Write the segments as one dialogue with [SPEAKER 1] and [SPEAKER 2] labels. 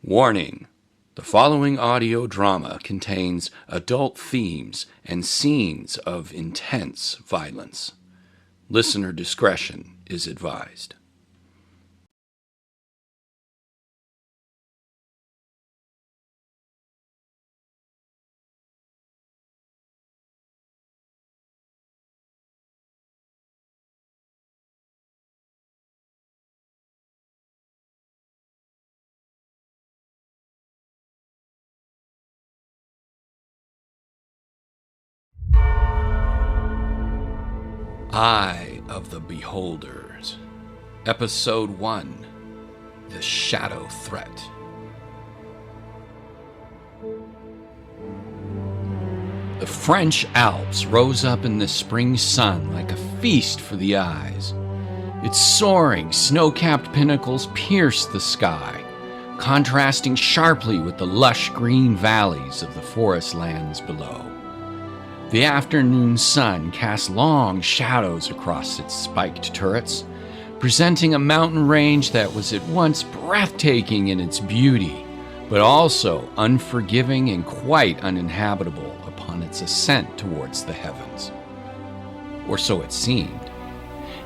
[SPEAKER 1] Warning: the following audio drama contains adult themes and scenes of intense violence. Listener discretion is advised. Eye of the Beholders, Episode 1, The Shadow Threat. The French Alps rose up in the spring sun like a feast for the eyes. Its soaring, snow-capped pinnacles pierced the sky, contrasting sharply with the lush green valleys of the forest lands below. The afternoon sun cast long shadows across its spiked turrets, presenting a mountain range that was at once breathtaking in its beauty, but also unforgiving and quite uninhabitable upon its ascent towards the heavens. Or so it seemed.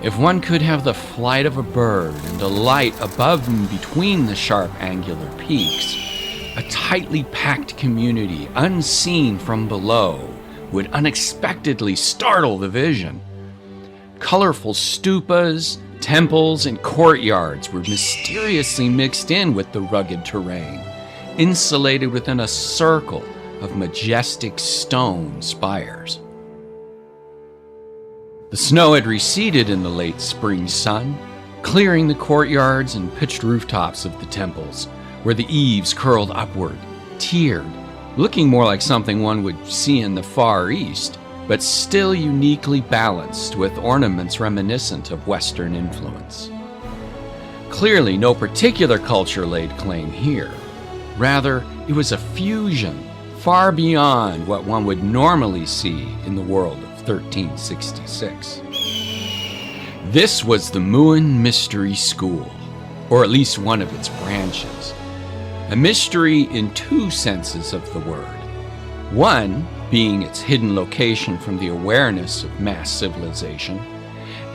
[SPEAKER 1] If one could have the flight of a bird and a light above and between the sharp angular peaks, a tightly packed community unseen from below would unexpectedly startle the vision. Colorful stupas, temples, and courtyards were mysteriously mixed in with the rugged terrain, insulated within a circle of majestic stone spires. The snow had receded in the late spring sun, clearing the courtyards and pitched rooftops of the temples, where the eaves curled upward, tiered, looking more like something one would see in the Far East, but still uniquely balanced with ornaments reminiscent of Western influence. Clearly, no particular culture laid claim here. Rather, it was a fusion far beyond what one would normally see in the world of 1366. This was the Muein Mystery School, or at least one of its branches. A mystery in two senses of the word. One being its hidden location from the awareness of mass civilization,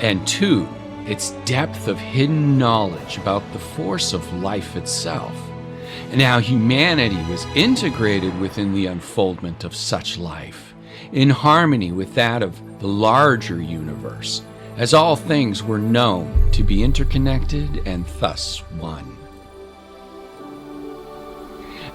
[SPEAKER 1] and two, its depth of hidden knowledge about the force of life itself, and how humanity was integrated within the unfoldment of such life, in harmony with that of the larger universe, as all things were known to be interconnected and thus one.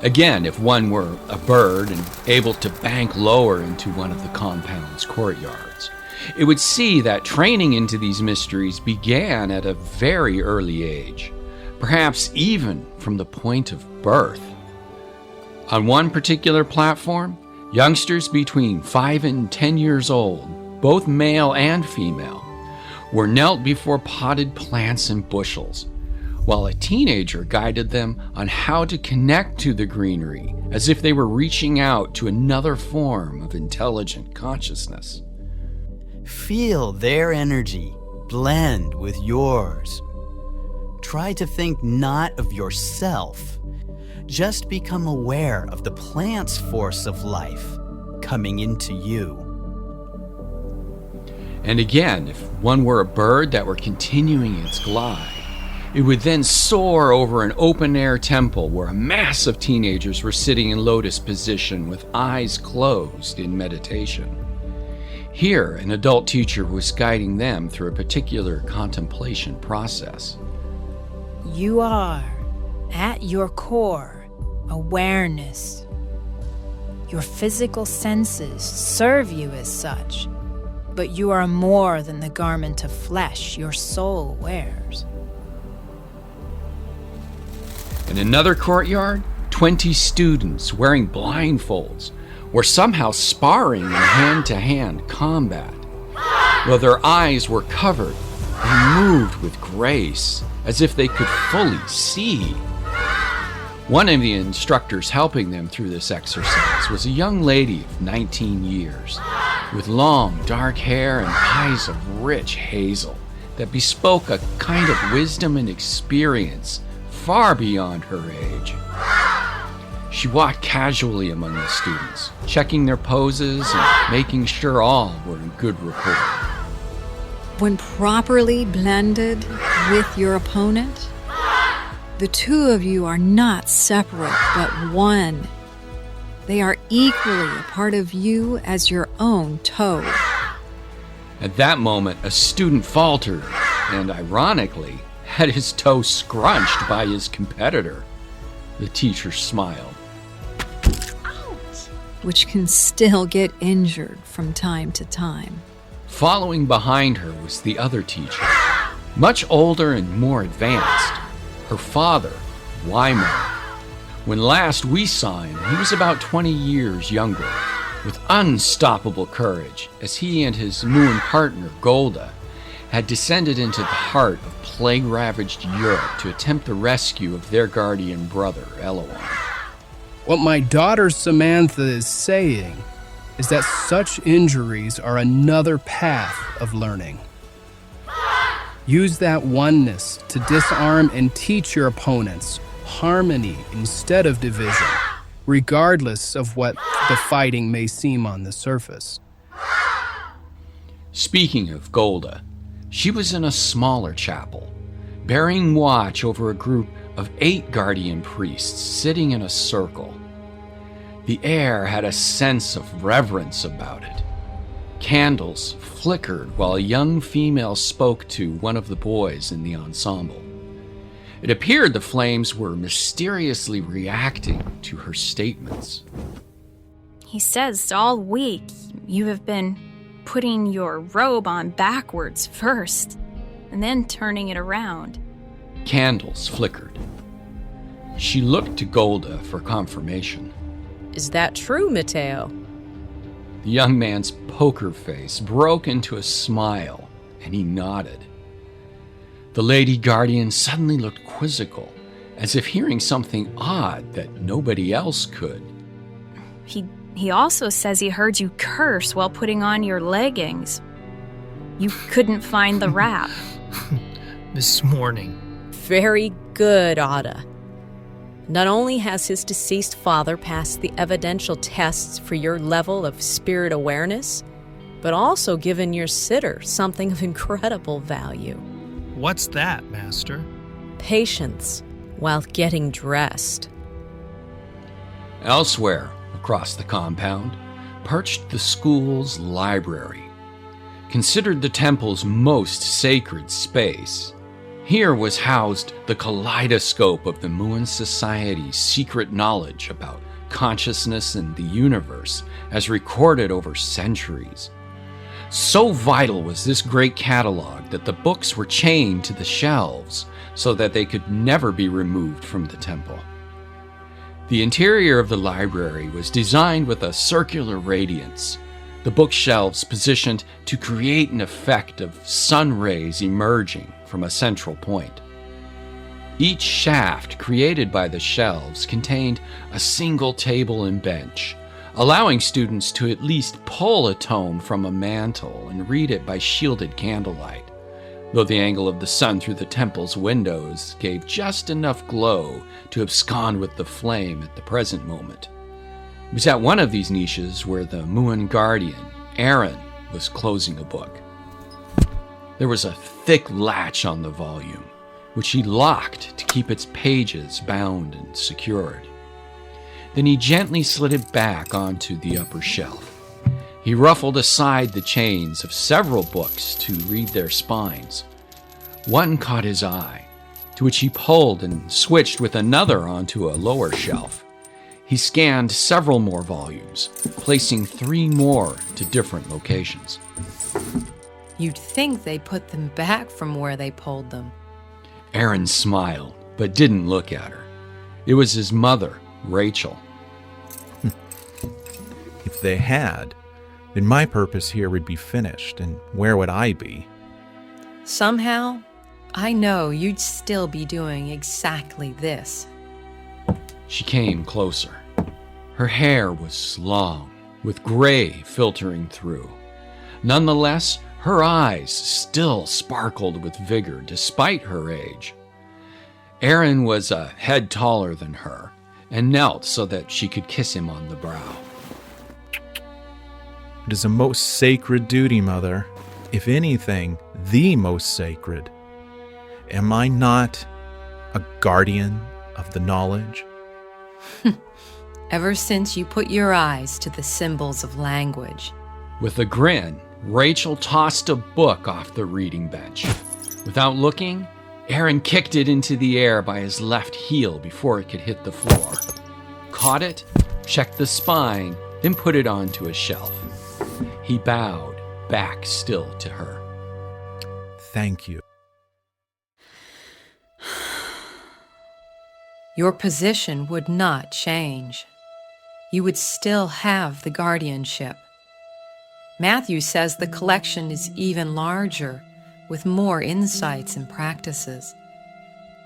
[SPEAKER 1] Again, if one were a bird and able to bank lower into one of the compound's courtyards, it would see that training into these mysteries began at a very early age, perhaps even from the point of birth. On one particular platform, youngsters between 5 and 10 years old, both male and female, were knelt before potted plants and bushels, while a teenager guided them on how to connect to the greenery as if they were reaching out to another form of intelligent consciousness.
[SPEAKER 2] Feel their energy blend with yours. Try to think not of yourself. Just become aware of the plant's force of life coming into you.
[SPEAKER 1] And again, if one were a bird that were continuing its glide, it would then soar over an open-air temple where a mass of teenagers were sitting in lotus position with eyes closed in meditation. Here, an adult teacher was guiding them through a particular contemplation process.
[SPEAKER 3] You are, at your core, awareness. Your physical senses serve you as such, but you are more than the garment of flesh your soul wears.
[SPEAKER 1] In another courtyard, 20 students wearing blindfolds were somehow sparring in hand-to-hand combat. Though their eyes were covered, they moved with grace, as if they could fully see. One of the instructors helping them through this exercise was a young lady of 19 years, with long, dark hair and eyes of rich hazel that bespoke a kind of wisdom and experience far beyond her age. She walked casually among the students, checking their poses and making sure all were in good rapport.
[SPEAKER 4] When properly blended with your opponent, the two of you are not separate, but one. They are equally a part of you as your own toe.
[SPEAKER 1] At that moment, a student faltered and, ironically, had his toe scrunched by his competitor. The teacher smiled.
[SPEAKER 4] Which can still get injured from time to time.
[SPEAKER 1] Following behind her was the other teacher, much older and more advanced, her father, Wimarc. When last we saw him, he was about 20 years younger, with unstoppable courage, as he and his Muein partner, Golda, had descended into the heart of plague-ravaged Europe to attempt the rescue of their guardian brother, Elouan.
[SPEAKER 5] What my daughter Samantha is saying is that such injuries are another path of learning. Use that oneness to disarm and teach your opponents harmony instead of division, regardless of what the fighting may seem on the surface.
[SPEAKER 1] Speaking of Golda, she was in a smaller chapel, bearing watch over a group of 8 guardian priests sitting in a circle. The air had a sense of reverence about it. Candles flickered while a young female spoke to one of the boys in the ensemble. It appeared the flames were mysteriously reacting to her statements.
[SPEAKER 6] He says all week you have been putting your robe on backwards first, and then turning it around.
[SPEAKER 1] Candles flickered. She looked to Golda for confirmation.
[SPEAKER 7] Is that true, Matteo?
[SPEAKER 1] The young man's poker face broke into a smile, and he nodded. The lady guardian suddenly looked quizzical, as if hearing something odd that nobody else could.
[SPEAKER 6] He also says he heard you curse while putting on your leggings. You couldn't find the wrap.
[SPEAKER 8] This morning.
[SPEAKER 7] Very good, Ada. Not only has his deceased father passed the evidential tests for your level of spirit awareness, but also given your sitter something of incredible value.
[SPEAKER 8] What's that, Master?
[SPEAKER 7] Patience while getting dressed.
[SPEAKER 1] Elsewhere, across the compound, perched the school's library, considered the temple's most sacred space. Here was housed the kaleidoscope of the Muein Society's secret knowledge about consciousness and the universe as recorded over centuries. So vital was this great catalog that the books were chained to the shelves so that they could never be removed from the temple. The interior of the library was designed with a circular radiance, the bookshelves positioned to create an effect of sun rays emerging from a central point. Each shaft created by the shelves contained a single table and bench, allowing students to at least pull a tome from a mantle and read it by shielded candlelight, though the angle of the sun through the temple's windows gave just enough glow to abscond with the flame at the present moment. It was at one of these niches where the Muein guardian, Aaron, was closing a book. There was a thick latch on the volume, which he locked to keep its pages bound and secured. Then he gently slid it back onto the upper shelf. He ruffled aside the chains of several books to read their spines. One caught his eye, to which he pulled and switched with another onto a lower shelf. He scanned several more volumes, placing 3 more to different locations.
[SPEAKER 9] You'd think they put them back from where they pulled them.
[SPEAKER 1] Aaron smiled, but didn't look at her. It was his mother, Rachel.
[SPEAKER 10] If they had, then my purpose here would be finished, and where would I be?
[SPEAKER 9] Somehow, I know you'd still be doing exactly this.
[SPEAKER 1] She came closer. Her hair was long, with gray filtering through. Nonetheless, her eyes still sparkled with vigor despite her age. Aaron was a head taller than her, and knelt so that she could kiss him on the brow.
[SPEAKER 10] It is a most sacred duty, Mother. If anything, the most sacred. Am I not a guardian of the knowledge?
[SPEAKER 9] Ever since you put your eyes to the symbols of language.
[SPEAKER 1] With a grin, Rachel tossed a book off the reading bench. Without looking, Aaron kicked it into the air by his left heel before it could hit the floor. Caught it, checked the spine, then put it onto a shelf. He bowed, back still to her.
[SPEAKER 10] Thank you.
[SPEAKER 9] Your position would not change. You would still have the guardianship. Matthew says the collection is even larger, with more insights and practices.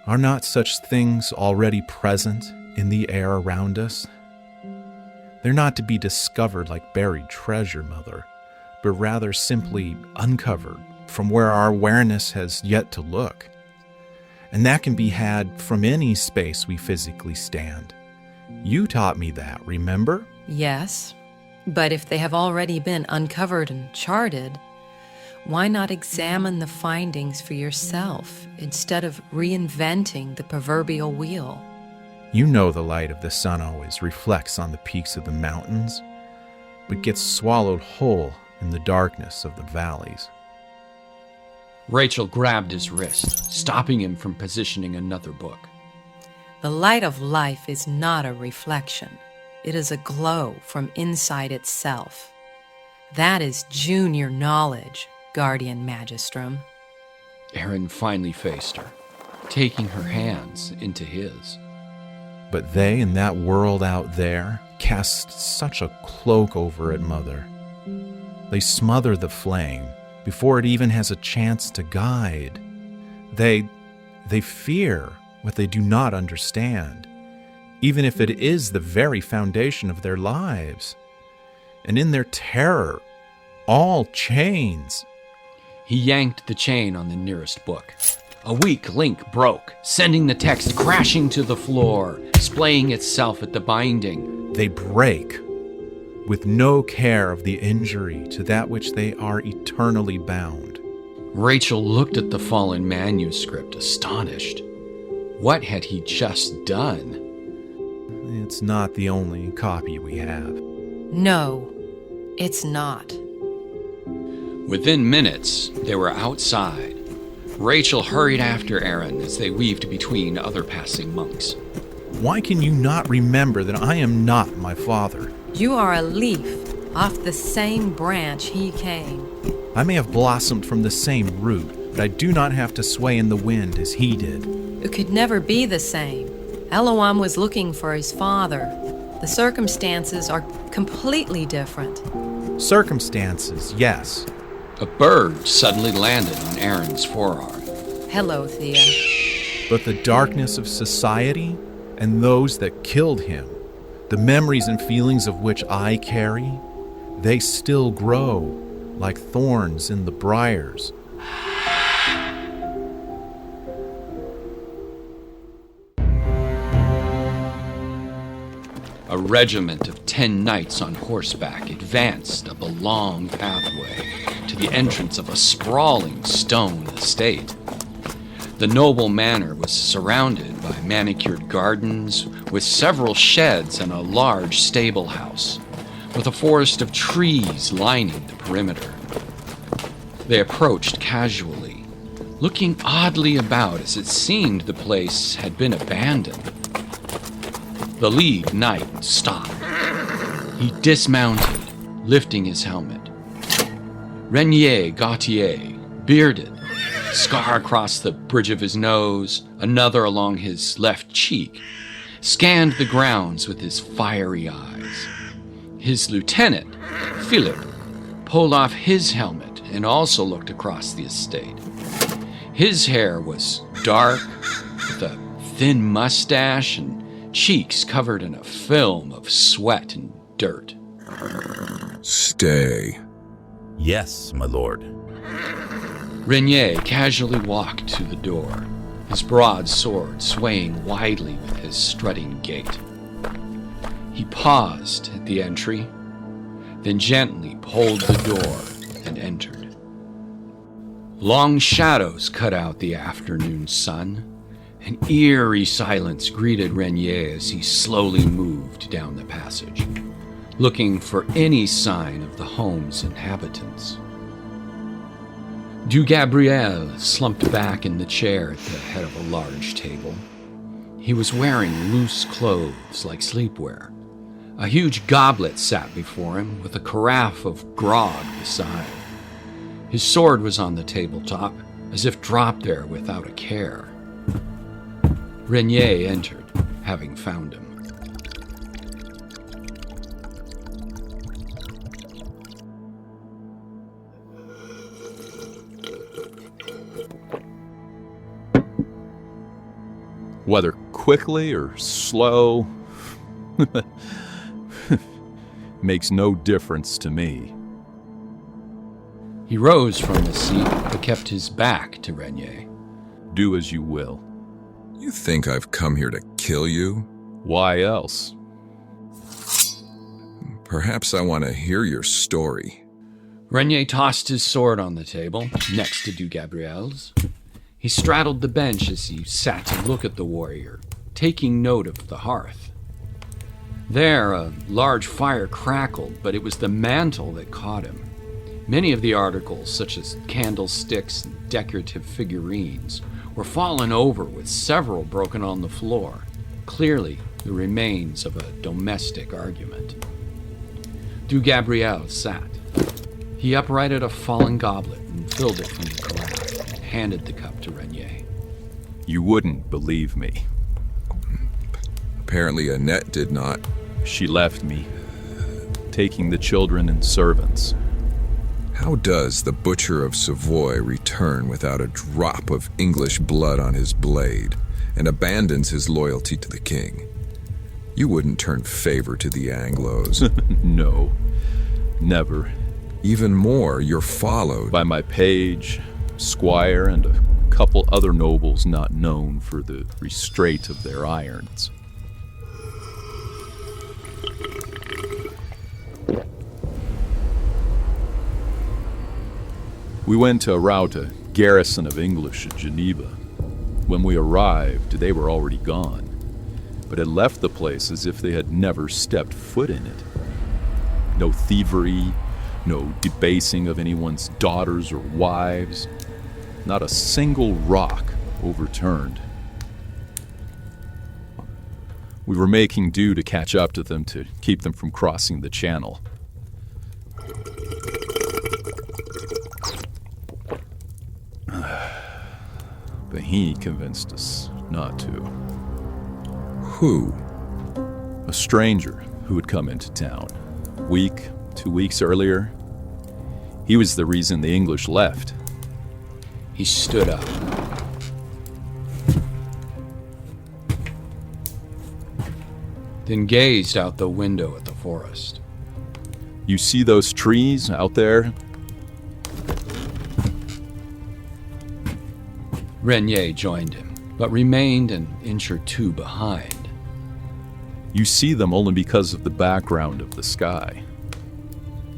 [SPEAKER 10] Are not such things already present in the air around us? They're not to be discovered like buried treasure, Mother, but rather simply uncovered from where our awareness has yet to look. And that can be had from any space we physically stand. You taught me that, remember?
[SPEAKER 9] Yes, but if they have already been uncovered and charted, why not examine the findings for yourself instead of reinventing the proverbial wheel?
[SPEAKER 10] You know the light of the sun always reflects on the peaks of the mountains, but gets swallowed whole in the darkness of the valleys.
[SPEAKER 1] Rachel grabbed his wrist, stopping him from positioning another book.
[SPEAKER 9] The light of life is not a reflection. It is a glow from inside itself. That is junior knowledge, Guardian Magistrum.
[SPEAKER 1] Aaron finally faced her, taking her hands into his.
[SPEAKER 10] But they in that world out there cast such a cloak over it, Mother. They smother the flame before it even has a chance to guide. They fear what they do not understand, even if it is the very foundation of their lives. And in their terror, all chains.
[SPEAKER 1] He yanked the chain on the nearest book. A weak link broke, sending the text crashing to the floor, splaying itself at the binding.
[SPEAKER 10] They break, with no care of the injury to that which they are eternally bound.
[SPEAKER 1] Rachel looked at the fallen manuscript, astonished. What had he just done?
[SPEAKER 10] It's not the only copy we have.
[SPEAKER 9] No, it's not.
[SPEAKER 1] Within minutes, they were outside. Rachel hurried after Aaron as they weaved between other passing monks.
[SPEAKER 10] Why can you not remember that I am not my father?
[SPEAKER 9] You are a leaf off the same branch he came.
[SPEAKER 10] I may have blossomed from the same root, but I do not have to sway in the wind as he did.
[SPEAKER 9] It could never be the same. Elouan was looking for his father. The circumstances are completely different.
[SPEAKER 10] Circumstances, yes.
[SPEAKER 1] A bird suddenly landed on Aaron's forearm.
[SPEAKER 9] Hello, Thea.
[SPEAKER 10] But the darkness of society and those that killed him, the memories and feelings of which I carry, they still grow like thorns in the briars.
[SPEAKER 1] A regiment of 10 knights on horseback advanced up a long pathway to the entrance of a sprawling stone estate. The noble manor was surrounded by manicured gardens with several sheds and a large stable house, with a forest of trees lining the perimeter. They approached casually, looking oddly about as it seemed the place had been abandoned. The lead knight stopped. He dismounted, lifting his helmet. Renier Gautier, bearded, scar across the bridge of his nose, another along his left cheek, scanned the grounds with his fiery eyes. His lieutenant, Philip, pulled off his helmet and also looked across the estate. His hair was dark, with a thin mustache and cheeks covered in a film of sweat and dirt.
[SPEAKER 11] Stay.
[SPEAKER 12] Yes, my lord.
[SPEAKER 1] Renier casually walked to the door, his broad sword swaying widely with his strutting gait. He paused at the entry, then gently pulled the door and entered. Long shadows cut out the afternoon sun. An eerie silence greeted Renier as he slowly moved down the passage, looking for any sign of the home's inhabitants. Du Gabriel slumped back in the chair at the head of a large table. He was wearing loose clothes like sleepwear. A huge goblet sat before him with a carafe of grog beside. His sword was on the tabletop, as if dropped there without a care. Renier entered, having found him.
[SPEAKER 10] Whether quickly or slow makes no difference to me.
[SPEAKER 1] He rose from his seat, but kept his back to Renier.
[SPEAKER 10] Do as you will.
[SPEAKER 11] You think I've come here to kill you?
[SPEAKER 10] Why else?
[SPEAKER 11] Perhaps I want to hear your story.
[SPEAKER 1] Renier tossed his sword on the table, next to Du Gabriel's. He straddled the bench as he sat to look at the warrior, taking note of the hearth. There, a large fire crackled, but it was the mantle that caught him. Many of the articles, such as candlesticks and decorative figurines, were fallen over with several broken on the floor, clearly the remains of a domestic argument. Du Gabriel sat. He uprighted a fallen goblet and filled it from the carafe and handed the cup to Renier.
[SPEAKER 10] You wouldn't believe me.
[SPEAKER 11] Apparently Annette did not.
[SPEAKER 10] She left me, taking the children and servants.
[SPEAKER 11] How does the Butcher of Savoy return without a drop of English blood on his blade and abandons his loyalty to the king? You wouldn't turn favor to the Anglos.
[SPEAKER 10] No, never.
[SPEAKER 11] Even more, you're followed
[SPEAKER 10] by my page, squire, and a couple other nobles not known for the restraint of their irons. We went to rout a garrison of English at Geneva. When we arrived, they were already gone, but had left the place as if they had never stepped foot in it. No thievery, no debasing of anyone's daughters or wives, not a single rock overturned. We were making do to catch up to them to keep them from crossing the channel. But he convinced us not to.
[SPEAKER 11] Who?
[SPEAKER 10] A stranger who had come into town. 2 weeks earlier. He was the reason the English left.
[SPEAKER 1] He stood up. Then gazed out the window at the forest.
[SPEAKER 10] You see those trees out there?
[SPEAKER 1] Renier joined him, but remained an inch or two behind.
[SPEAKER 10] You see them only because of the background of the sky.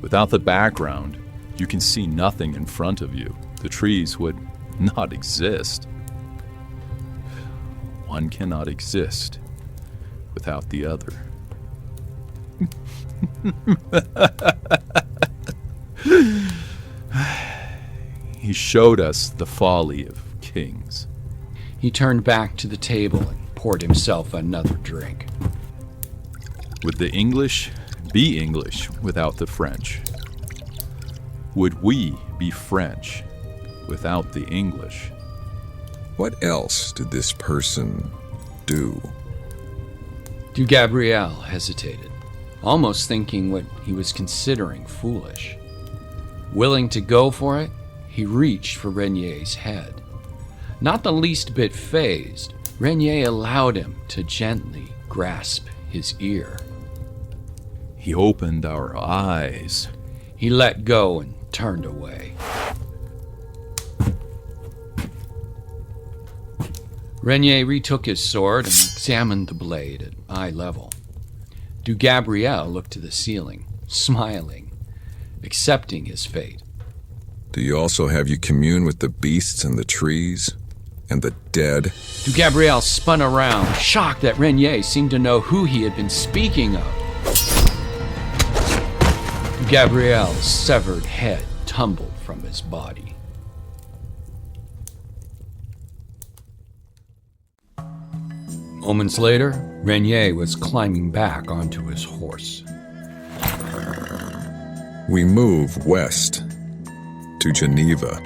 [SPEAKER 10] Without the background, you can see nothing in front of you. The trees would not exist. One cannot exist without the other. He showed us the folly of kings.
[SPEAKER 1] He turned back to the table and poured himself another drink.
[SPEAKER 10] Would the English be English without the French? Would we be French without the English?
[SPEAKER 11] What else did this person do?
[SPEAKER 1] Du Gabriel hesitated, almost thinking what he was considering foolish. Willing to go for it, he reached for Renier's head. Not the least bit fazed, Renier allowed him to gently grasp his ear.
[SPEAKER 10] He opened our eyes.
[SPEAKER 1] He let go and turned away. Renier retook his sword and examined the blade at eye level. Du Gabriel looked to the ceiling, smiling, accepting his fate.
[SPEAKER 11] Do you also have you commune with the beasts and the trees and the dead?
[SPEAKER 1] Du Gabriel spun around, shocked that Renier seemed to know who he had been speaking of. Du Gabriel's severed head tumbled from his body. Moments later, Renier was climbing back onto his horse.
[SPEAKER 11] We move west to Geneva.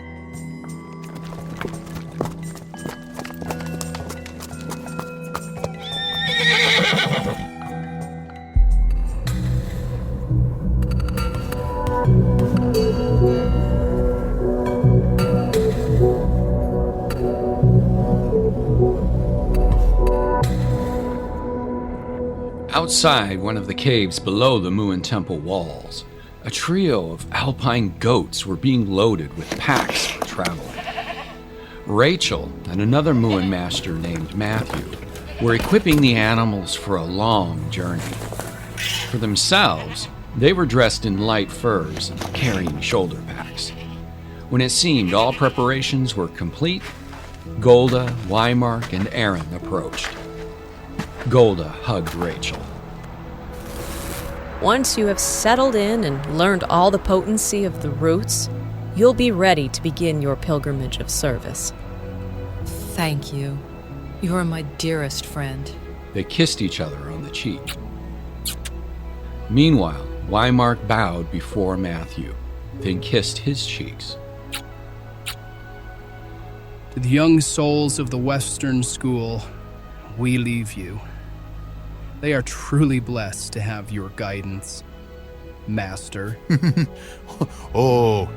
[SPEAKER 1] Outside one of the caves below the Muein Temple walls, a trio of alpine goats were being loaded with packs for travel. Rachel and another Muein master named Matthew were equipping the animals for a long journey. For themselves, they were dressed in light furs and carrying shoulder packs. When it seemed all preparations were complete, Golda, Wimarc, and Aaron approached. Golda hugged Rachel.
[SPEAKER 7] Once you have settled in and learned all the potency of the roots, you'll be ready to begin your pilgrimage of service.
[SPEAKER 9] Thank you. You are my dearest friend.
[SPEAKER 1] They kissed each other on the cheek. Meanwhile, Wimarc bowed before Matthew, then kissed his cheeks.
[SPEAKER 5] To the young souls of the Western School, we leave you. They are truly blessed to have your guidance, Master.
[SPEAKER 2] Oh,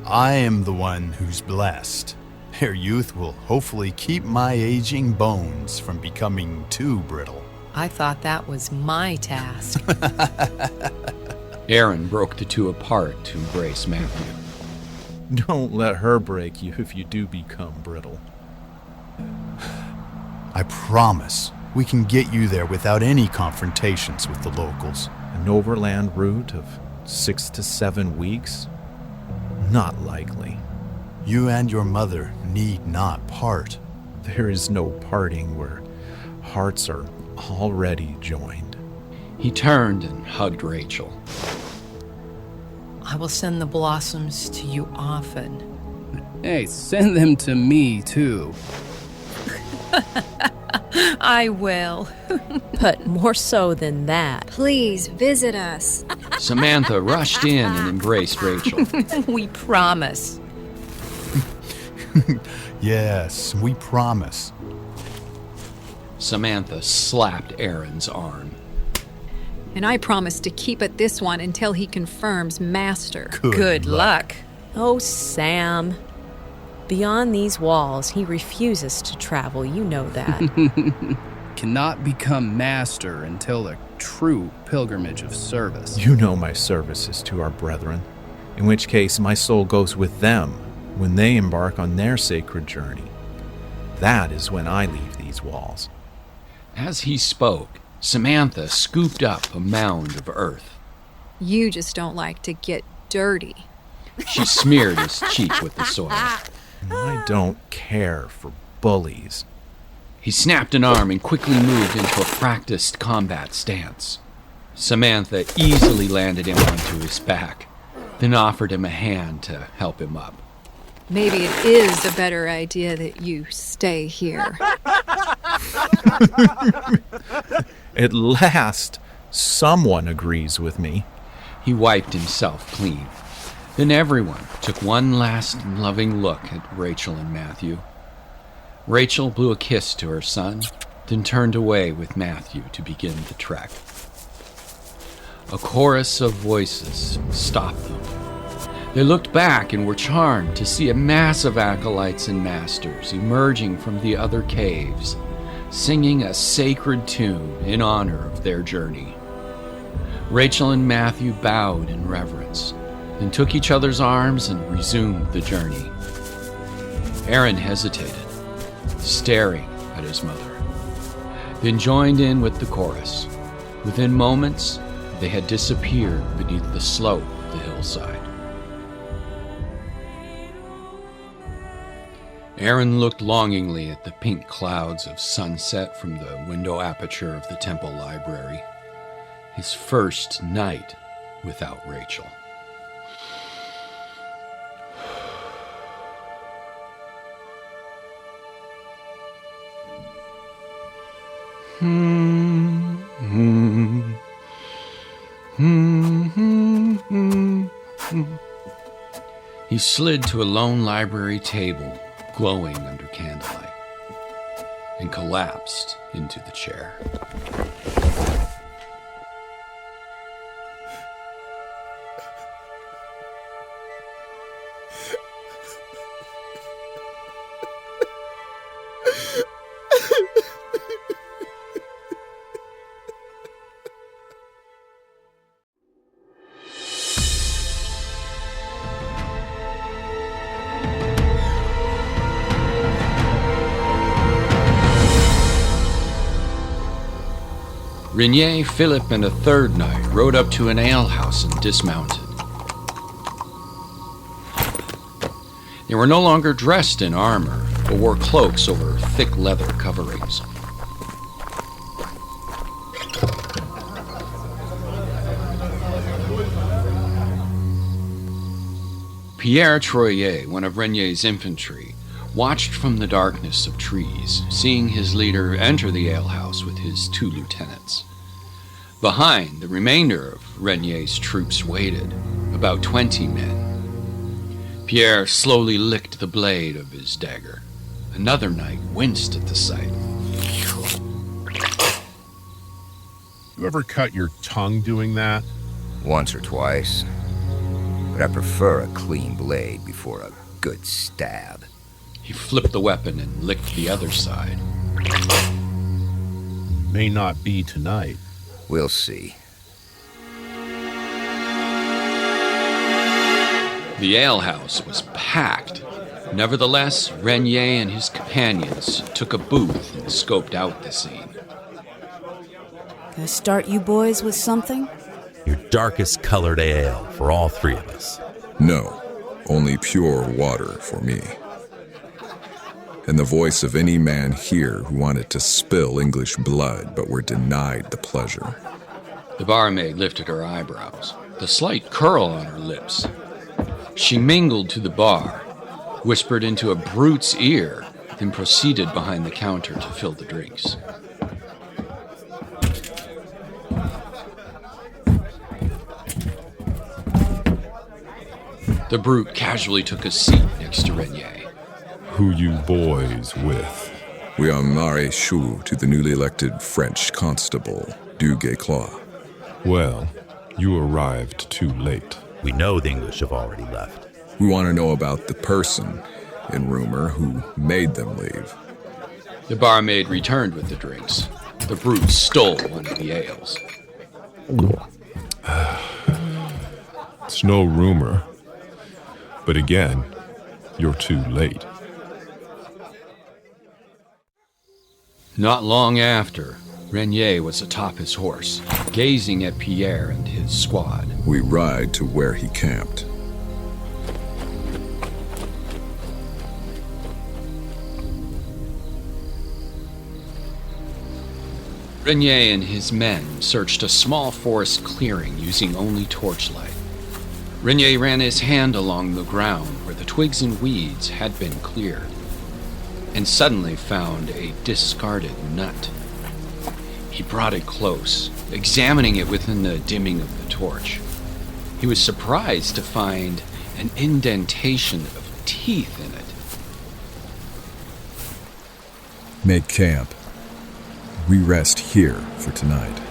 [SPEAKER 2] I am the one who's blessed. Their youth will hopefully keep my aging bones from becoming too brittle.
[SPEAKER 9] I thought that was my task.
[SPEAKER 1] Aaron broke the two apart to embrace Matthew.
[SPEAKER 10] Don't let her break you if you do become brittle.
[SPEAKER 2] I promise we can get you there without any confrontations with the locals.
[SPEAKER 10] An overland route of 6 to 7 weeks? Not likely.
[SPEAKER 2] You and your mother need not part.
[SPEAKER 10] There is no parting where hearts are already joined.
[SPEAKER 1] He turned and hugged Rachel.
[SPEAKER 9] I will send the blossoms to you often.
[SPEAKER 5] Hey, send them to me, too.
[SPEAKER 9] I will.
[SPEAKER 7] But more so than that.
[SPEAKER 4] Please visit us.
[SPEAKER 1] Samantha rushed in and embraced Rachel.
[SPEAKER 9] We promise.
[SPEAKER 2] Yes, we promise.
[SPEAKER 1] Samantha slapped Aaron's arm.
[SPEAKER 4] And I promise to keep at this one until he confirms Master.
[SPEAKER 9] Good luck.
[SPEAKER 7] Oh, Sam. Beyond these walls, he refuses to travel, you know that.
[SPEAKER 5] Cannot become master until a true pilgrimage of service.
[SPEAKER 10] You know my services to our brethren, in which case my soul goes with them when they embark on their sacred journey. That is when I leave these walls.
[SPEAKER 1] As he spoke, Samantha scooped up a mound of earth.
[SPEAKER 4] You just don't like to get dirty.
[SPEAKER 1] She smeared his cheek with the soil.
[SPEAKER 10] I don't care for bullies.
[SPEAKER 1] He snapped an arm and quickly moved into a practiced combat stance. Samantha easily landed him onto his back, then offered him a hand to help him up.
[SPEAKER 4] Maybe it is a better idea that you stay here.
[SPEAKER 10] At last, someone agrees with me.
[SPEAKER 1] He wiped himself clean. Then everyone took one last loving look at Rachel and Matthew. Rachel blew a kiss to her son, then turned away with Matthew to begin the trek. A chorus of voices stopped them. They looked back and were charmed to see a mass of acolytes and masters emerging from the other caves, singing a sacred tune in honor of their journey. Rachel and Matthew bowed in reverence, then took each other's arms and resumed the journey. Aaron hesitated, staring at his mother, then joined in with the chorus. Within moments, they had disappeared beneath the slope of the hillside. Aaron looked longingly at the pink clouds of sunset from the window aperture of the temple library. His first night without Rachel. He slid to a lone library table, glowing under candlelight, and collapsed into the chair. Renier, Philip, and a third knight rode up to an alehouse and dismounted. They were no longer dressed in armor, but wore cloaks over thick leather coverings. Pierre Troyer, one of Renier's infantry, watched from the darkness of trees, seeing his leader enter the alehouse with his 2 lieutenants. Behind, the remainder of Renier's troops waited, about 20 men. Pierre slowly licked the blade of his dagger. Another knight winced at the sight.
[SPEAKER 13] You ever cut your tongue doing that?
[SPEAKER 14] Once or twice. But I prefer a clean blade before a good stab.
[SPEAKER 1] He flipped the weapon and licked the other side.
[SPEAKER 13] May not be tonight.
[SPEAKER 14] We'll see.
[SPEAKER 1] The alehouse was packed. Nevertheless, Renier and his companions took a booth and scoped out the scene.
[SPEAKER 15] Can I start you boys with something?
[SPEAKER 12] Your darkest colored ale for all 3 of us.
[SPEAKER 11] No, only pure water for me. And the voice of any man here who wanted to spill English blood but were denied the pleasure.
[SPEAKER 1] The barmaid lifted her eyebrows, the slight curl on her lips. She mingled to the bar, whispered into a brute's ear, then proceeded behind the counter to fill the drinks. The brute casually took a seat next to Renier.
[SPEAKER 16] Who you boys with?
[SPEAKER 11] We are maréchaux to the newly elected French constable, du Guesclin.
[SPEAKER 16] Well, you arrived too late.
[SPEAKER 12] We know the English have already left.
[SPEAKER 11] We want to know about the person, in rumor, who made them leave.
[SPEAKER 1] The barmaid returned with the drinks. The brute stole one of the ales.
[SPEAKER 16] It's no rumor. But again, you're too late.
[SPEAKER 1] Not long after, Renier was atop his horse, gazing at Pierre and his squad.
[SPEAKER 11] We ride to where he camped.
[SPEAKER 1] Renier and his men searched a small forest clearing using only torchlight. Renier ran his hand along the ground where the twigs and weeds had been cleared, and suddenly found a discarded nut. He brought it close, examining it within the dimming of the torch. He was surprised to find an indentation of teeth in it.
[SPEAKER 11] Make camp. We rest here for tonight.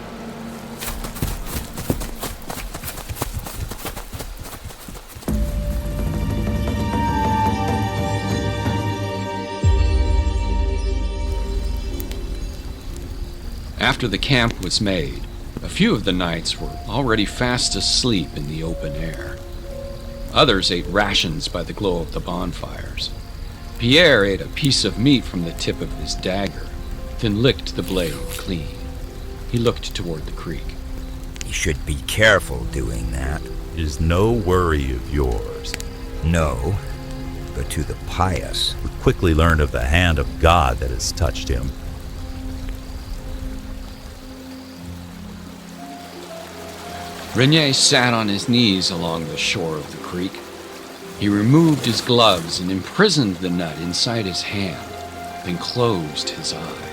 [SPEAKER 1] After the camp was made, a few of the knights were already fast asleep in the open air. Others ate rations by the glow of the bonfires. Pierre ate a piece of meat from the tip of his dagger, then licked the blade clean. He looked toward the creek.
[SPEAKER 14] You should be careful doing that.
[SPEAKER 12] It is no worry of yours.
[SPEAKER 14] No, but to the pious.
[SPEAKER 12] We quickly learned of the hand of God that has touched him.
[SPEAKER 1] Renier sat on his knees along the shore of the creek. He removed his gloves and imprisoned the nut inside his hand, then closed his eyes.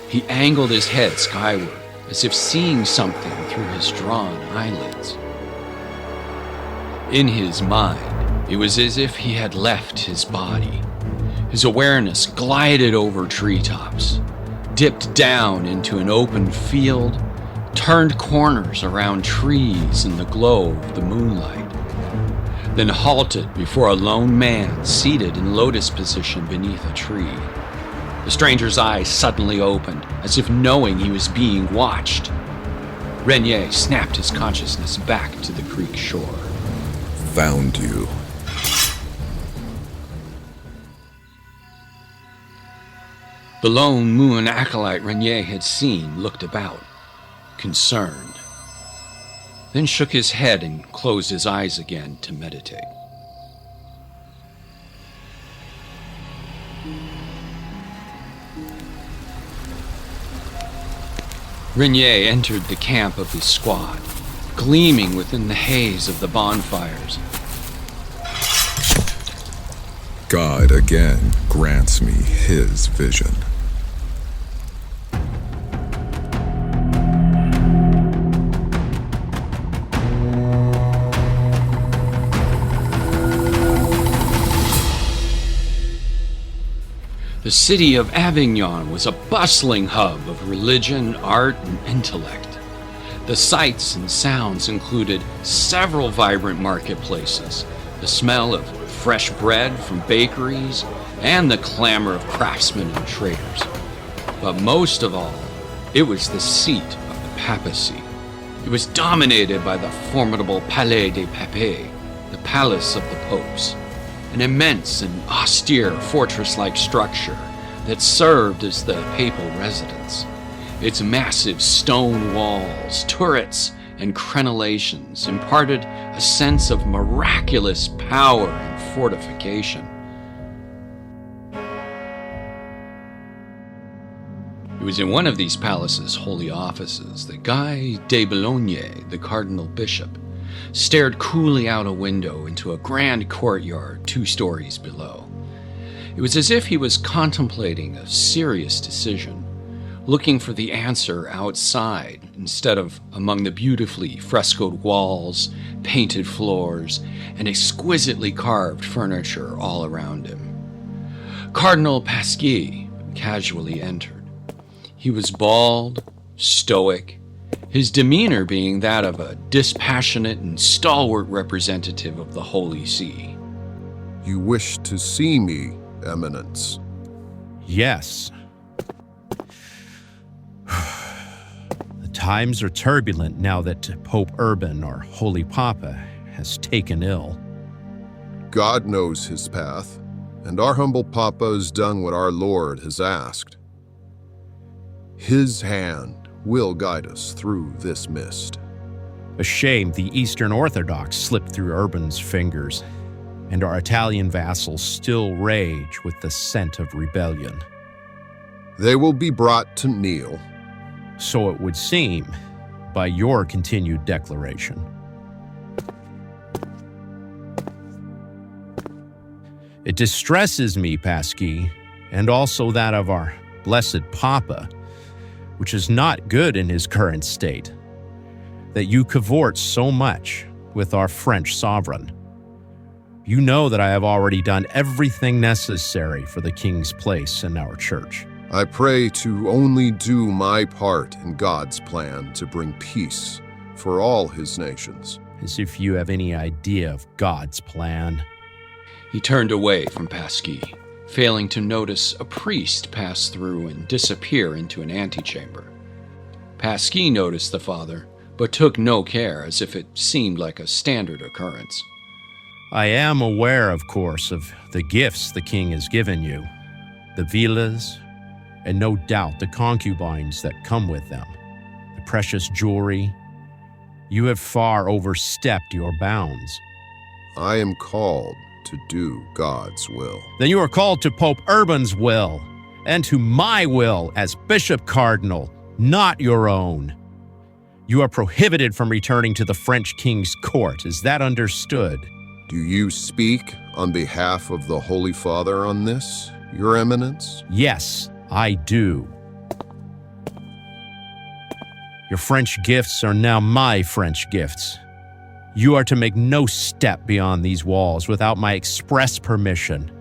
[SPEAKER 1] He angled his head skyward, as if seeing something through his drawn eyelids. In his mind, it was as if he had left his body. His awareness glided over treetops, dipped down into an open field, turned corners around trees in the glow of the moonlight, then halted before a lone man seated in lotus position beneath a tree. The stranger's eyes suddenly opened, as if knowing he was being watched. Renier snapped his consciousness back to the creek shore.
[SPEAKER 11] Found you.
[SPEAKER 1] The lone Muein acolyte Renier had seen looked about, concerned, then shook his head and closed his eyes again to meditate. Renier entered the camp of his squad, gleaming within the haze of the bonfires.
[SPEAKER 11] God again grants me his vision.
[SPEAKER 1] The city of Avignon was a bustling hub of religion, art, and intellect. The sights and sounds included several vibrant marketplaces, the smell of fresh bread from bakeries, and the clamor of craftsmen and traders. But most of all, it was the seat of the papacy. It was dominated by the formidable Palais des Papes, the Palace of the Popes, an immense and austere fortress-like structure that served as the papal residence. Its massive stone walls, turrets, and crenellations imparted a sense of miraculous power and fortification. It was in one of these palaces' holy offices that Guy de Boulogne, the cardinal bishop, stared coolly out a window into a grand courtyard 2 stories below. It was as if he was contemplating a serious decision, looking for the answer outside instead of among the beautifully frescoed walls, painted floors, and exquisitely carved furniture all around him. Cardinal Pasquier casually entered. He was bald, stoic, his demeanor being that of a dispassionate and stalwart representative of the Holy See.
[SPEAKER 17] You wish to see me, Eminence?
[SPEAKER 18] Yes. The times are turbulent now that Pope Urban, our Holy Papa, has taken ill.
[SPEAKER 17] God knows his path, and our humble Papa has done what our Lord has asked. His hand will guide us through this mist.
[SPEAKER 18] A shame the Eastern Orthodox slipped through Urban's fingers, and our Italian vassals still rage with the scent of rebellion.
[SPEAKER 17] They will be brought to kneel.
[SPEAKER 18] So it would seem, by your continued declaration. It distresses me, Pasquier, and also that of our blessed Papa, which is not good in his current state, that you cavort so much with our French sovereign. You know that I have already done everything necessary for the king's place in our church.
[SPEAKER 17] I pray to only do my part in God's plan to bring peace for all his nations.
[SPEAKER 18] As if you have any idea of God's plan.
[SPEAKER 1] He turned away from Pasquier, failing to notice a priest pass through and disappear into an antechamber. Pasquier noticed the father, but took no care, as if it seemed like a standard occurrence.
[SPEAKER 18] I am aware, of course, of the gifts the king has given you, the villas, and no doubt the concubines that come with them, the precious jewelry. You have far overstepped your bounds.
[SPEAKER 17] I am called to do God's will.
[SPEAKER 18] Then you are called to Pope Urban's will, and to my will as Bishop Cardinal, not your own. You are prohibited from returning to the French king's court. Is that understood?
[SPEAKER 17] Do you speak on behalf of the Holy Father on this, Your Eminence?
[SPEAKER 18] Yes, I do. Your French gifts are now my French gifts. You are to make no step beyond these walls without my express permission.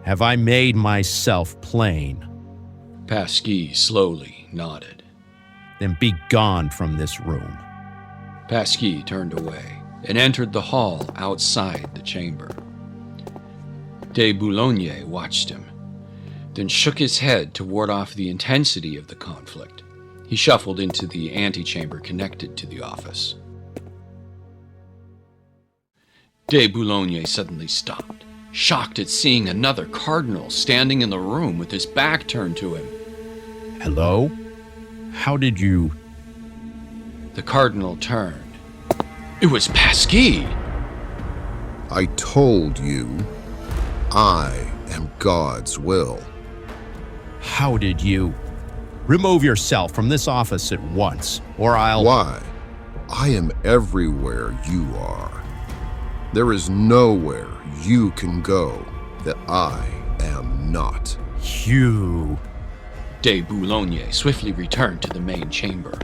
[SPEAKER 18] Have I made myself plain?
[SPEAKER 1] Pasquis slowly nodded.
[SPEAKER 18] Then be gone from this room.
[SPEAKER 1] Pasquis turned away and entered the hall outside the chamber. De Boulogne watched him, then shook his head to ward off the intensity of the conflict. He shuffled into the antechamber connected to the office. De Boulogne suddenly stopped, shocked at seeing another cardinal standing in the room with his back turned to him.
[SPEAKER 18] Hello? How did you...
[SPEAKER 1] The cardinal turned. It was Pasquis!
[SPEAKER 17] I told you, I am God's will.
[SPEAKER 18] How did you... Remove yourself from this office at once, or I'll...
[SPEAKER 17] Why? I am everywhere you are. There is nowhere you can go that I am not.
[SPEAKER 18] You...
[SPEAKER 1] De Boulogne swiftly returned to the main chamber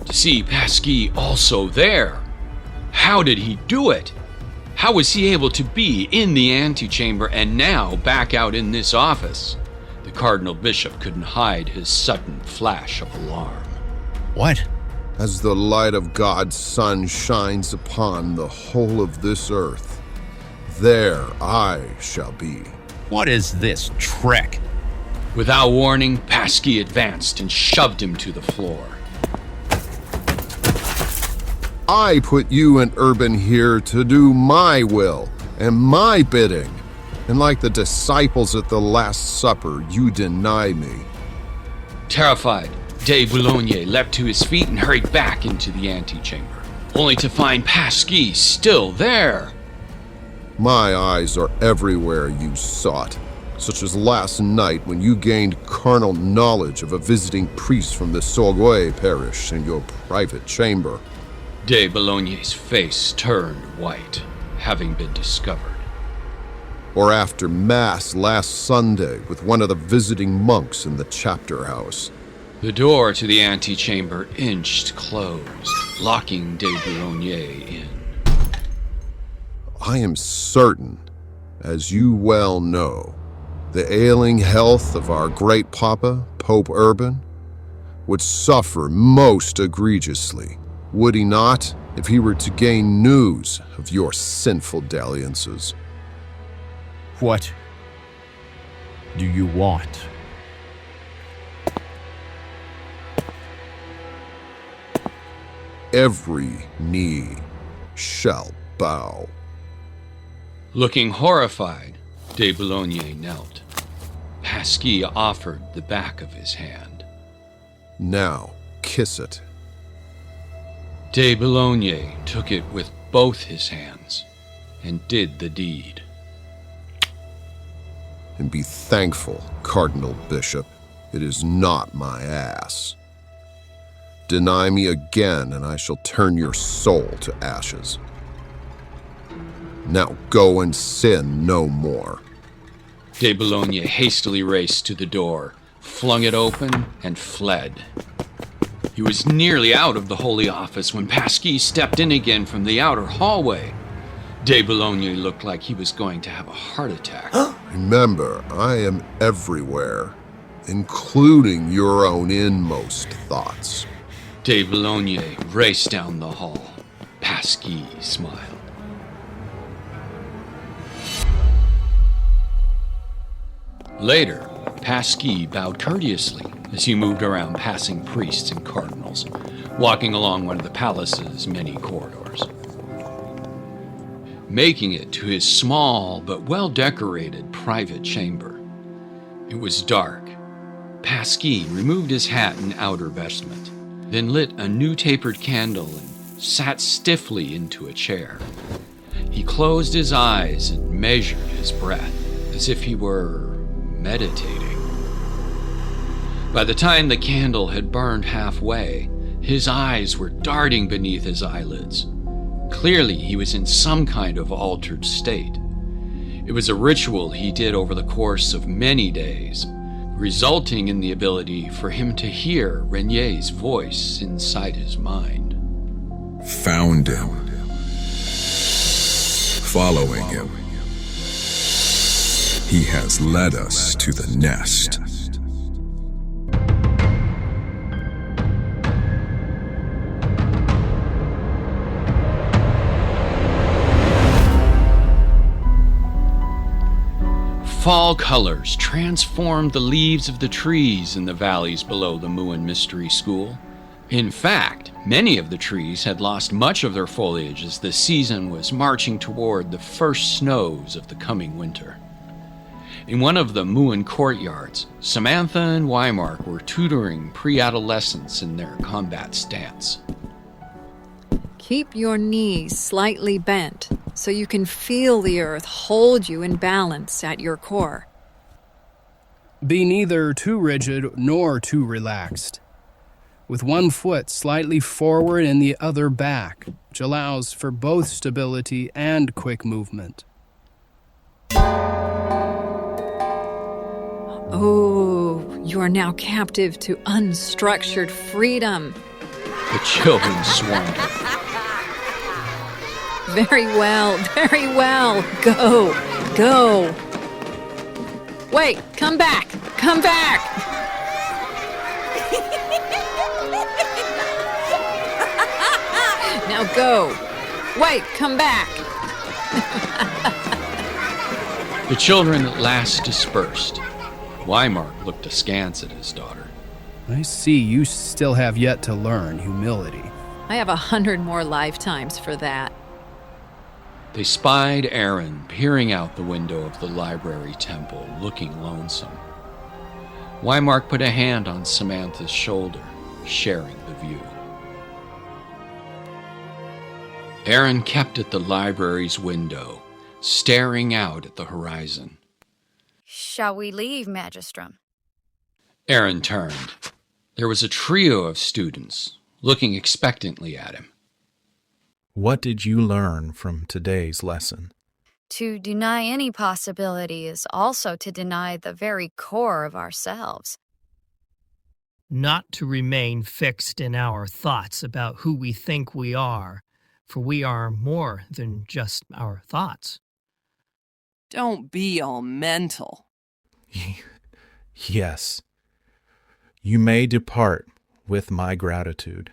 [SPEAKER 1] to see Pasquis also there. How did he do it? How was he able to be in the antechamber and now back out in this office? The Cardinal Bishop couldn't hide his sudden flash of alarm.
[SPEAKER 18] What?
[SPEAKER 17] As the light of God's sun shines upon the whole of this earth, there I shall be.
[SPEAKER 18] What is this trick?
[SPEAKER 1] Without warning, Pasquis advanced and shoved him to the floor.
[SPEAKER 17] I put you and Urban here to do my will and my bidding. And like the disciples at the Last Supper, you deny me.
[SPEAKER 1] Terrified, De Boulogne leapt to his feet and hurried back into the antechamber, only to find Pasquis still there.
[SPEAKER 17] My eyes are everywhere you sought, such as last night when you gained carnal knowledge of a visiting priest from the Sorgues parish in your private chamber.
[SPEAKER 1] De Boulogne's face turned white, having been discovered.
[SPEAKER 17] Or after Mass last Sunday with one of the visiting monks in the chapter house.
[SPEAKER 1] The door to the antechamber inched closed, locking De Boulogne in.
[SPEAKER 17] I am certain, as you well know, the ailing health of our great Papa, Pope Urban, would suffer most egregiously, would he not, if he were to gain news of your sinful dalliances?
[SPEAKER 18] What do you want?
[SPEAKER 17] Every knee shall bow.
[SPEAKER 1] Looking horrified, De Boulogne knelt. Pasquis offered the back of his hand.
[SPEAKER 17] Now, kiss it.
[SPEAKER 1] De Boulogne took it with both his hands and did the deed.
[SPEAKER 17] And be thankful, Cardinal Bishop, it is not my ass. Deny me again, and I shall turn your soul to ashes. Now go and sin no more.
[SPEAKER 1] De Boulogne hastily raced to the door, flung it open, and fled. He was nearly out of the Holy Office when Pasquis stepped in again from the outer hallway. De Boulogne looked like he was going to have a heart attack.
[SPEAKER 17] Remember, I am everywhere, including your own inmost thoughts.
[SPEAKER 1] De Boulogne raced down the hall. Pasquis smiled. Later, Pasquis bowed courteously as he moved around passing priests and cardinals, walking along one of the palace's many corridors. Making it to his small but well-decorated private chamber. It was dark. Pasquis removed his hat and outer vestment, then lit a new tapered candle and sat stiffly into a chair. He closed his eyes and measured his breath, as if he were meditating. By the time the candle had burned halfway, his eyes were darting beneath his eyelids. Clearly, he was in some kind of altered state. It was a ritual he did over the course of many days, resulting in the ability for him to hear Renier's voice inside his mind.
[SPEAKER 11] Found him. Following him. He has led us to the nest.
[SPEAKER 1] Fall colors transformed the leaves of the trees in the valleys below the Muein Mystery School. In fact, many of the trees had lost much of their foliage as the season was marching toward the first snows of the coming winter. In one of the Muein courtyards, Samantha and Wimarc were tutoring pre-adolescents in their combat stance.
[SPEAKER 4] Keep your knees slightly bent so you can feel the earth hold you in balance at your core.
[SPEAKER 5] Be neither too rigid nor too relaxed, with one foot slightly forward and the other back, which allows for both stability and quick movement.
[SPEAKER 4] Oh, you are now captive to unstructured freedom.
[SPEAKER 1] The children swarmed her.
[SPEAKER 4] Very well, very well. Go, go. Wait, come back, come back. Now go. Wait, come back.
[SPEAKER 1] The children at last dispersed. Wimarc looked askance at his daughter.
[SPEAKER 5] I see you still have yet to learn humility.
[SPEAKER 4] I have 100 more lifetimes for that.
[SPEAKER 1] They spied Aaron peering out the window of the library temple, looking lonesome. Wimarc put a hand on Samantha's shoulder, sharing the view. Aaron kept at the library's window, staring out at the horizon.
[SPEAKER 19] Shall we leave, Magistrum?
[SPEAKER 1] Aaron turned. There was a trio of students, looking expectantly at him.
[SPEAKER 10] What did you learn from today's lesson?
[SPEAKER 19] To deny any possibility is also to deny the very core of ourselves.
[SPEAKER 8] Not to remain fixed in our thoughts about who we think we are, for we are more than just our thoughts.
[SPEAKER 20] Don't be all mental.
[SPEAKER 10] Yes. You may depart with my gratitude.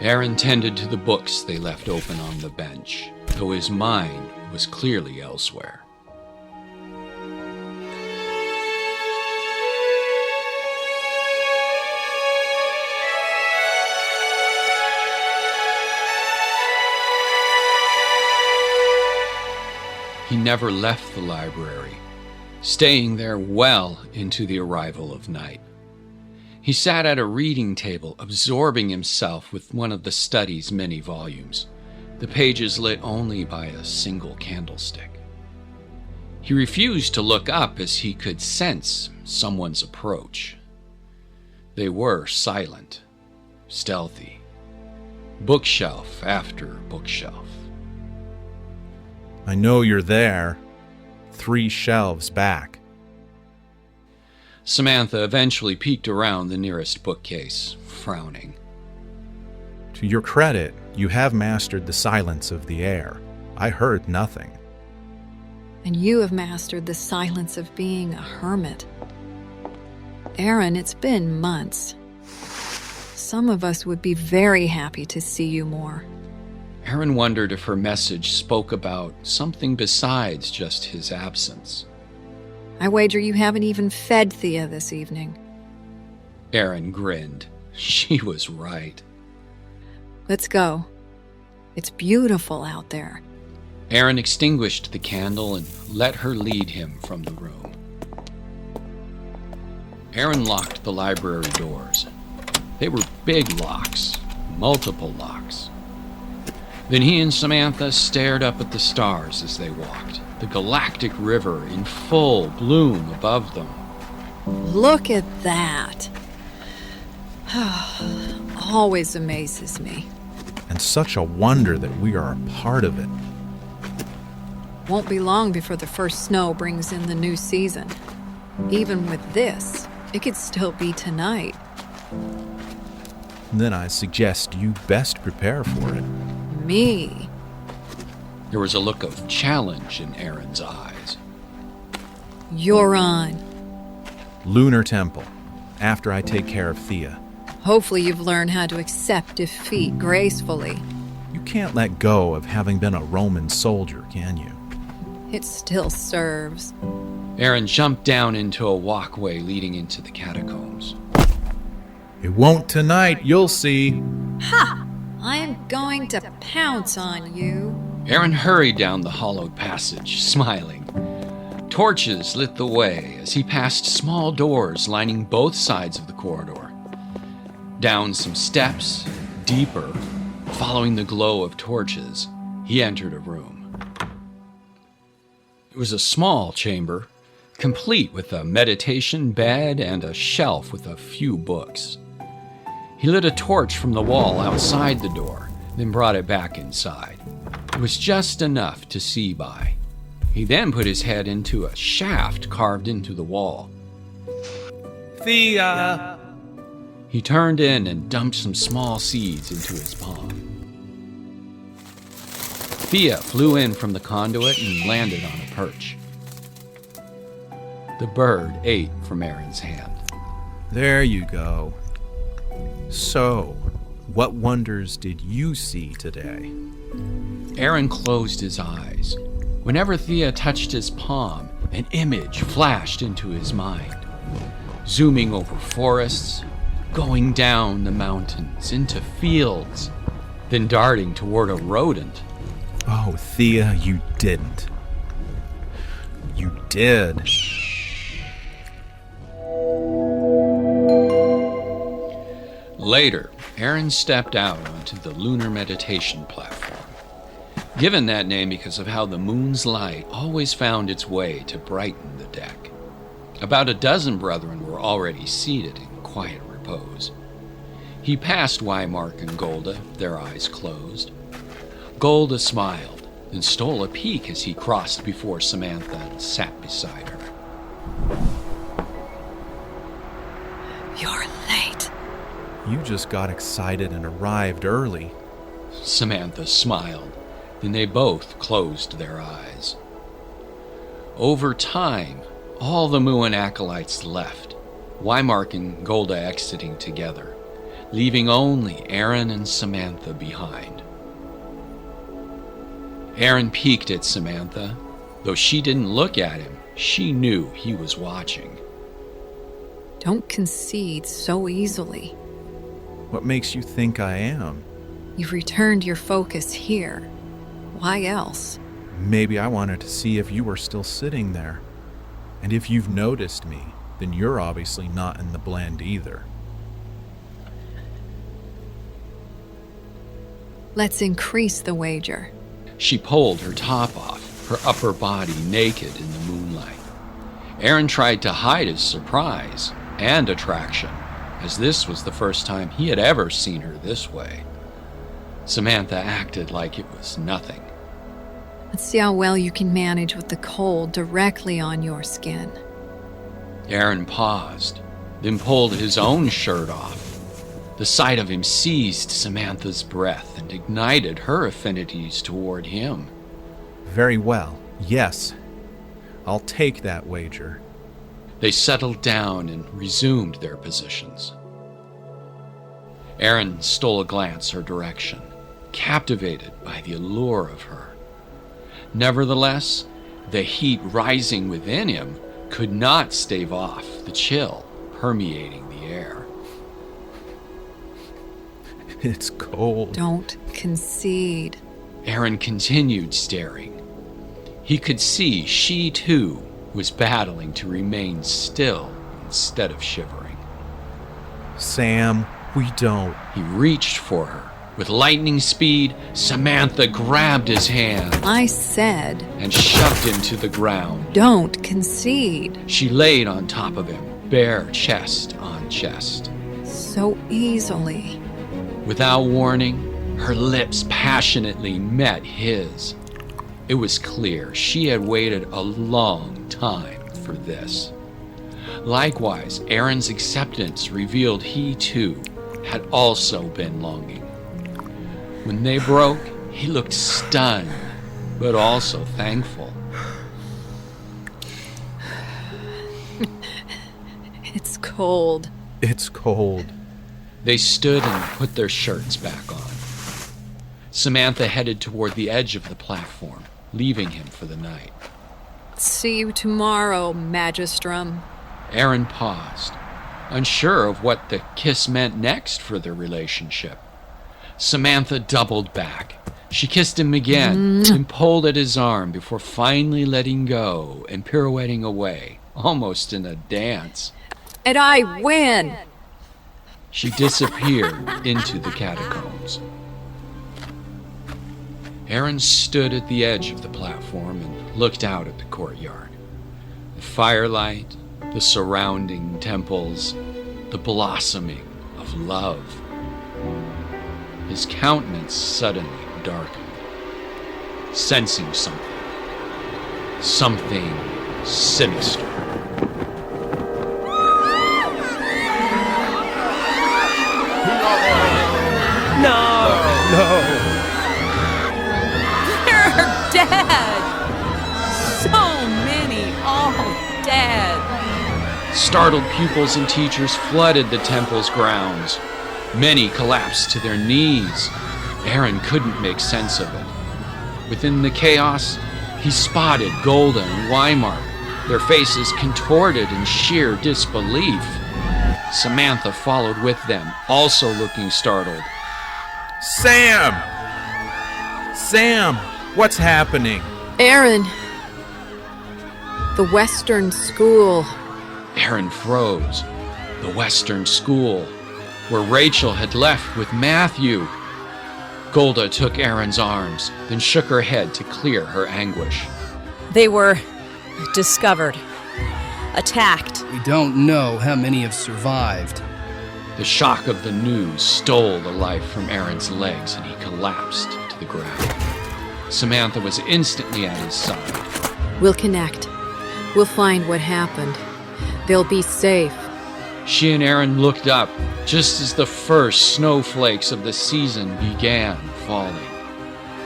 [SPEAKER 1] Aaron tended to the books they left open on the bench, though his mind was clearly elsewhere. He never left the library, staying there well into the arrival of night. He sat at a reading table, absorbing himself with one of the study's many volumes, the pages lit only by a single candlestick. He refused to look up as he could sense someone's approach. They were silent, stealthy, bookshelf after bookshelf.
[SPEAKER 10] I know you're there. 3 shelves back.
[SPEAKER 1] Samantha eventually peeked around the nearest bookcase, frowning.
[SPEAKER 10] To your credit, you have mastered the silence of the air. I heard nothing.
[SPEAKER 4] And you have mastered the silence of being a hermit. Aaron, it's been months. Some of us would be very happy to see you more.
[SPEAKER 1] Aaron wondered if her message spoke about something besides just his absence.
[SPEAKER 4] I wager you haven't even fed Thea this evening.
[SPEAKER 1] Aaron grinned. She was right.
[SPEAKER 4] Let's go. It's beautiful out there.
[SPEAKER 1] Aaron extinguished the candle and let her lead him from the room. Aaron locked the library doors. They were big locks, multiple locks. Then he and Samantha stared up at the stars as they walked, the galactic river in full bloom above them.
[SPEAKER 4] Look at that. Always amazes me.
[SPEAKER 10] And such a wonder that we are a part of it.
[SPEAKER 4] Won't be long before the first snow brings in the new season. Even with this, it could still be tonight.
[SPEAKER 10] Then I suggest you best prepare for it.
[SPEAKER 4] Me?
[SPEAKER 1] There was a look of challenge in Aaron's eyes.
[SPEAKER 4] You're on.
[SPEAKER 10] Lunar Temple, after I take care of Thea.
[SPEAKER 4] Hopefully you've learned how to accept defeat gracefully.
[SPEAKER 10] You can't let go of having been a Roman soldier, can you?
[SPEAKER 4] It still serves.
[SPEAKER 1] Aaron jumped down into a walkway leading into the catacombs.
[SPEAKER 10] It won't tonight, you'll see.
[SPEAKER 4] Ha! I am going to pounce on you.
[SPEAKER 1] Aaron hurried down the hollowed passage, smiling. Torches lit the way as he passed small doors lining both sides of the corridor. Down some steps, deeper, following the glow of torches, he entered a room. It was a small chamber, complete with a meditation bed and a shelf with a few books. He lit a torch from the wall outside the door, then brought it back inside. It was just enough to see by. He then put his head into a shaft carved into the wall.
[SPEAKER 10] Thea!
[SPEAKER 1] He turned in and dumped some small seeds into his palm. Thea flew in from the conduit and landed on a perch. The bird ate from Aaron's hand.
[SPEAKER 10] There you go. So, what wonders did you see today?
[SPEAKER 1] Aaron closed his eyes. Whenever Thea touched his palm, an image flashed into his mind. Zooming over forests, going down the mountains, into fields, then darting toward a rodent.
[SPEAKER 10] Oh, Thea, you didn't. You did.
[SPEAKER 1] Later, Aaron stepped out onto the lunar meditation platform, given that name because of how the moon's light always found its way to brighten the deck. About a dozen brethren were already seated in quiet repose. He passed Wimarc and Golda, their eyes closed. Golda smiled, then stole a peek as he crossed before Samantha and sat beside her.
[SPEAKER 4] You're late.
[SPEAKER 10] You just got excited and arrived early.
[SPEAKER 1] Samantha smiled, then they both closed their eyes. Over time, all the Muein acolytes left, Wimarc and Golda exiting together, leaving only Aaron and Samantha behind. Aaron peeked at Samantha. Though she didn't look at him, she knew he was watching.
[SPEAKER 4] Don't concede so easily.
[SPEAKER 10] What makes you think I am?
[SPEAKER 4] You've returned your focus here. Why else?
[SPEAKER 10] Maybe I wanted to see if you were still sitting there. And if you've noticed me, then you're obviously not in the blend either.
[SPEAKER 4] Let's increase the wager.
[SPEAKER 1] She pulled her top off, her upper body naked in the moonlight. Aaron tried to hide his surprise and attraction, as this was the first time he had ever seen her this way. Samantha acted like it was nothing.
[SPEAKER 4] Let's see how well you can manage with the cold directly on your skin.
[SPEAKER 1] Aaron paused, then pulled his own shirt off. The sight of him seized Samantha's breath and ignited her affinities toward him.
[SPEAKER 10] Very well, yes. I'll take that wager.
[SPEAKER 1] They settled down and resumed their positions. Aaron stole a glance her direction. captivated by the allure of her. Nevertheless, the heat rising within him could not stave off the chill permeating the air.
[SPEAKER 10] It's cold.
[SPEAKER 4] Don't concede.
[SPEAKER 1] Aaron continued staring. He could see she, too, was battling to remain still instead of shivering.
[SPEAKER 10] Sam, we don't.
[SPEAKER 1] He reached for her. With lightning speed, Samantha grabbed his hand
[SPEAKER 4] I said,
[SPEAKER 1] and shoved him to the ground.
[SPEAKER 4] don't concede.
[SPEAKER 1] She laid on top of him, bare chest on chest.
[SPEAKER 4] So easily.
[SPEAKER 1] Without warning, her lips passionately met his. It was clear she had waited a long time for this. Likewise, Aaron's acceptance revealed he, too, had also been longing. When they broke, he looked stunned, but also thankful.
[SPEAKER 4] It's cold.
[SPEAKER 10] It's cold.
[SPEAKER 1] They stood and put their shirts back on. Samantha headed toward the edge of the platform, leaving him for the night.
[SPEAKER 4] See you tomorrow, Magistrum.
[SPEAKER 1] Aaron paused, unsure of what the kiss meant next for their relationship. Samantha doubled back. She kissed him again and pulled at his arm before finally letting go and pirouetting away, almost in a dance.
[SPEAKER 4] And I win!
[SPEAKER 1] She disappeared into the catacombs. Aaron stood at the edge of the platform and looked out at the courtyard. The firelight, the surrounding temples, the blossoming of love. His countenance suddenly darkened, sensing something sinister.
[SPEAKER 5] No!
[SPEAKER 7] They're dead! So many, all dead.
[SPEAKER 1] Startled pupils and teachers flooded the temple's grounds. Many collapsed to their knees. Aaron couldn't make sense of it. Within the chaos, he spotted Golda and Wimarc, their faces contorted in sheer disbelief. Samantha followed with them, also looking startled.
[SPEAKER 10] Sam! Sam! What's happening?
[SPEAKER 4] Aaron. The Western School.
[SPEAKER 1] Aaron froze. The Western School, where Rachel had left with Matthew. Golda took Aaron's arms, then shook her head to clear her anguish.
[SPEAKER 7] They were discovered, attacked.
[SPEAKER 5] We don't know how many have survived.
[SPEAKER 1] The shock of the news stole the life from Aaron's legs and he collapsed to the ground. Samantha was instantly at his side.
[SPEAKER 4] We'll connect. We'll find what happened. They'll be safe.
[SPEAKER 1] She and Aaron looked up just as the first snowflakes of the season began falling.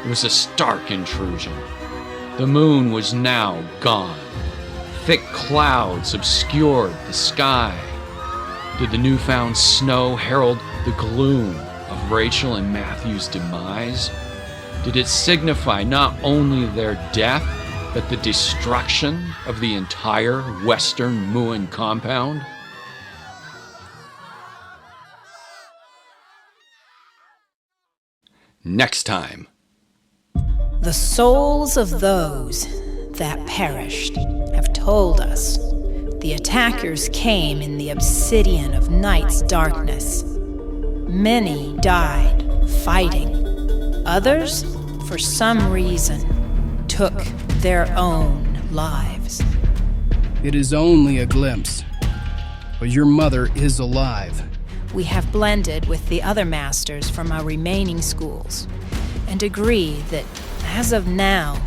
[SPEAKER 1] It was a stark intrusion. The moon was now gone. Thick clouds obscured the sky. Did the newfound snow herald the gloom of Rachel and Matthew's demise? Did it signify not only their death, but the destruction of the entire Western Muein compound? Next time.
[SPEAKER 3] The souls of those that perished have told us the attackers came in the obsidian of night's darkness. Many died fighting. Others, for some reason, took their own lives.
[SPEAKER 5] It is only a glimpse, but your mother is alive.
[SPEAKER 3] We have blended with the other masters from our remaining schools and agree that, as of now,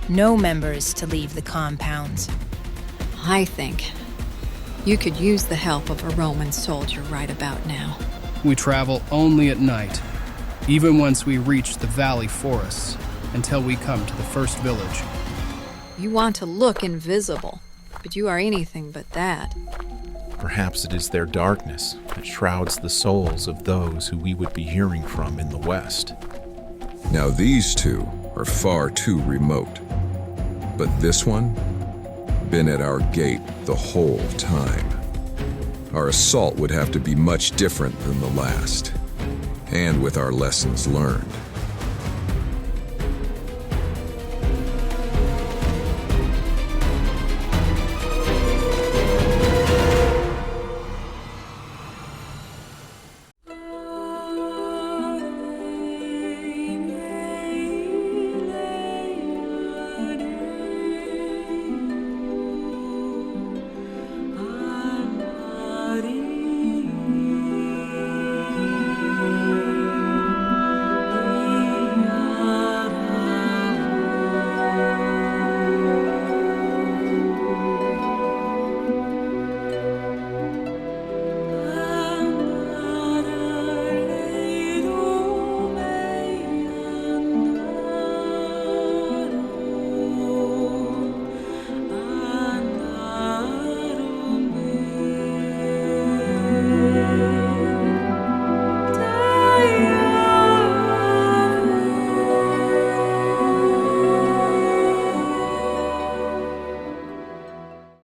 [SPEAKER 3] no member is to leave the compounds.
[SPEAKER 4] I think you could use the help of a Roman soldier right about now.
[SPEAKER 5] We travel only at night, even once we reach the valley forests, until we come to the first village.
[SPEAKER 4] You want to look invisible, but you are anything but that.
[SPEAKER 10] Perhaps it is their darkness that shrouds the souls of those who we would be hearing from in the West.
[SPEAKER 11] Now these two are far too remote. But this one, been at our gate the whole time. Our assault would have to be much different than the last, and with our lessons learned.